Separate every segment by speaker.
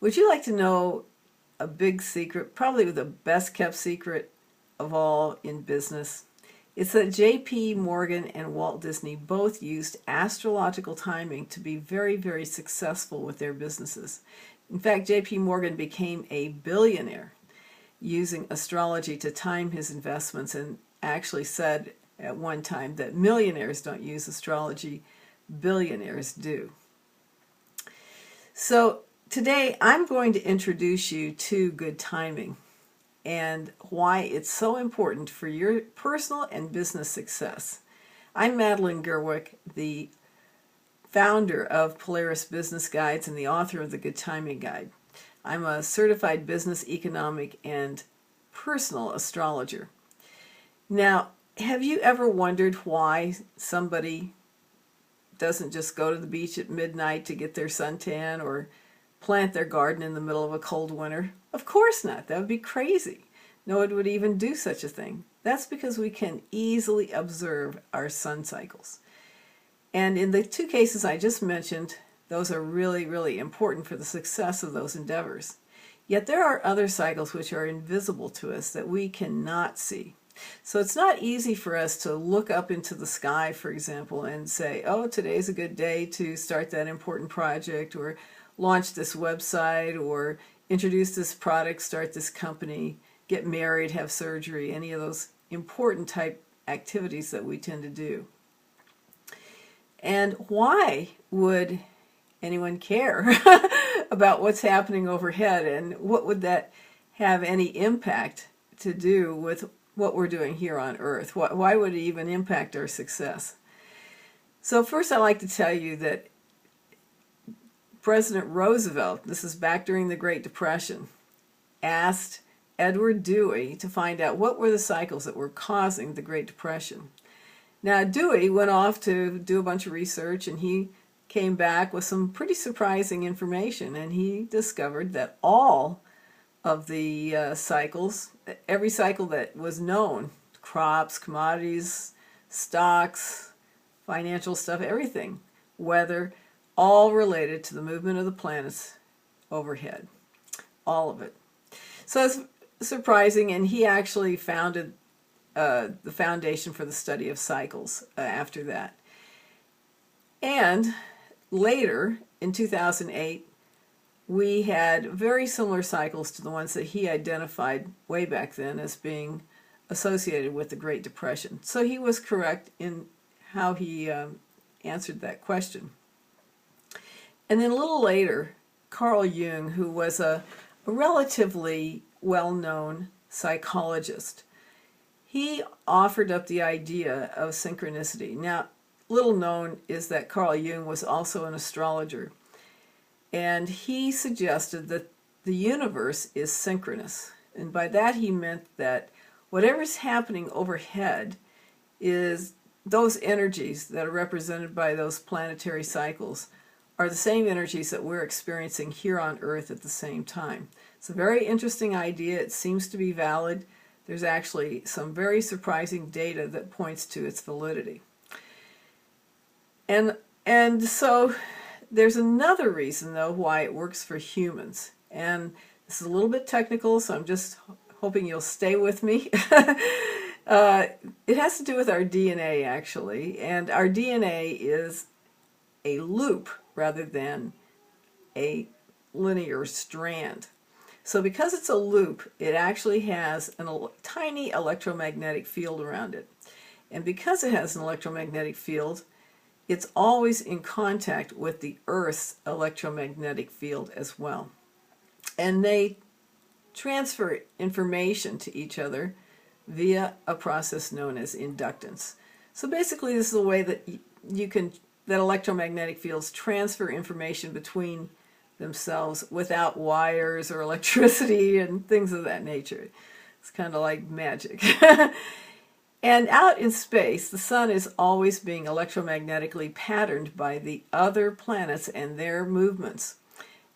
Speaker 1: Would you like to know a big secret, probably the best kept secret of all in business? It's that J.P. Morgan and Walt Disney both used astrological timing to be very, very successful with their businesses. In fact, J.P. Morgan became a billionaire using astrology to time his investments, and actually said at one time that millionaires don't use astrology, billionaires do. So today I'm going to introduce you to good timing and why it's so important for your personal and business success. I'm Madeline Gerwick, the founder of Polaris Business Guides and the author of the Good Timing Guide. I'm a certified business, economic, and personal astrologer. Now, have you ever wondered why somebody doesn't just go to the beach at midnight to get their suntan or plant their garden in the middle of a cold winter? Of course not. That would be crazy. No one would even do such a thing. That's because we can easily observe our sun cycles. And in the two cases I just mentioned, those are really, really important for the success of those endeavors. Yet there are other cycles which are invisible to us that we cannot see. So it's not easy for us to look up into the sky, for example, and say, oh, today's a good day to start that important project, or launch this website, or introduce this product, start this company, get married, have surgery, any of those important type activities that we tend to do. And why would anyone care about what's happening overhead, and what would that have any impact to do with what we're doing here on Earth? Why would it even impact our success? So first I'd like to tell you that President Roosevelt, this is back during the Great Depression, asked Edward Dewey to find out what were the cycles that were causing the Great Depression. Now Dewey went off to do a bunch of research, and he came back with some pretty surprising information, and he discovered that all of the cycles, every cycle that was known, crops, commodities, stocks, financial stuff, everything, weather, all related to the movement of the planets overhead, all of it. So it's surprising, and he actually founded the foundation for the study of cycles after that. And later, in 2008, we had very similar cycles to the ones that he identified way back then as being associated with the Great Depression. So he was correct in how he answered that question. And then a little later, Carl Jung, who was a relatively well-known psychologist, he offered up the idea of synchronicity. Now, little known is that Carl Jung was also an astrologer, and he suggested that the universe is synchronous. And by that he meant that whatever's happening overhead is those energies that are represented by those planetary cycles are the same energies that we're experiencing here on Earth at the same time. It's a very interesting idea. It seems to be valid. There's actually some very surprising data that points to its validity. And so there's another reason, though, why it works for humans. And this is a little bit technical, so I'm just hoping you'll stay with me. It has to do with our DNA, actually. And our DNA is a loop rather than a linear strand. So because it's a loop, it actually has a tiny electromagnetic field around it. And because it has an electromagnetic field, it's always in contact with the Earth's electromagnetic field as well. And they transfer information to each other via a process known as inductance. So basically this is a way that that electromagnetic fields transfer information between themselves without wires or electricity and things of that nature. It's kind of like magic. And out in space, the sun is always being electromagnetically patterned by the other planets and their movements.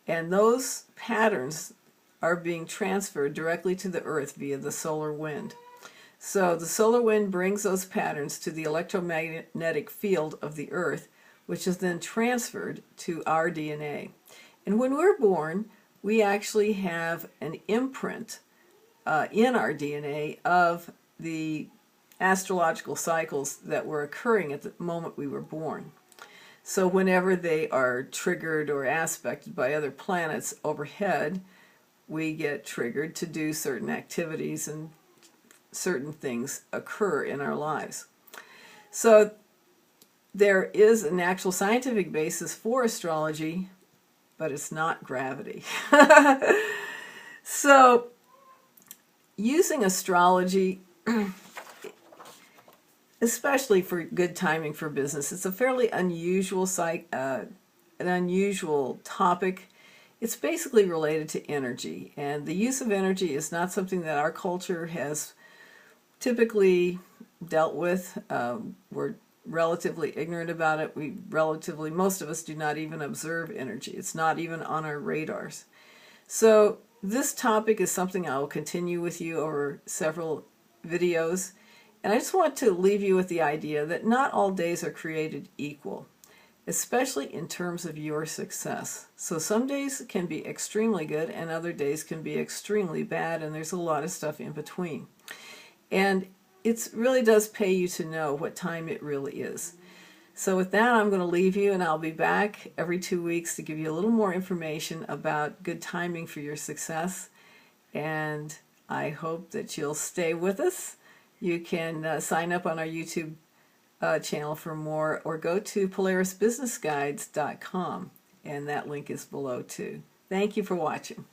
Speaker 1: And those patterns are being transferred directly to the Earth via the solar wind. So the solar wind brings those patterns to the electromagnetic field of the Earth, which is then transferred to our DNA. And when we're born, we actually have an imprint in our DNA of the astrological cycles that were occurring at the moment we were born. So whenever they are triggered or aspected by other planets overhead, we get triggered to do certain activities, and certain things occur in our lives. So there is an actual scientific basis for astrology, but it's not gravity. So using astrology, especially for good timing for business, it's a fairly unusual topic. It's basically related to energy, and the use of energy is not something that our culture has typically dealt with. We're relatively ignorant about it. Most of us do not even observe energy. It's not even on our radars. So this topic is something I will continue with you over several videos. And I just want to leave you with the idea that not all days are created equal, especially in terms of your success. So some days can be extremely good and other days can be extremely bad, and there's a lot of stuff in between. And it really does pay you to know what time it really is. So with that, I'm going to leave you, and I'll be back every 2 weeks to give you a little more information about good timing for your success. And I hope that you'll stay with us. You can sign up on our YouTube channel for more, or go to polarisbusinessguides.com, and that link is below too. Thank you for watching.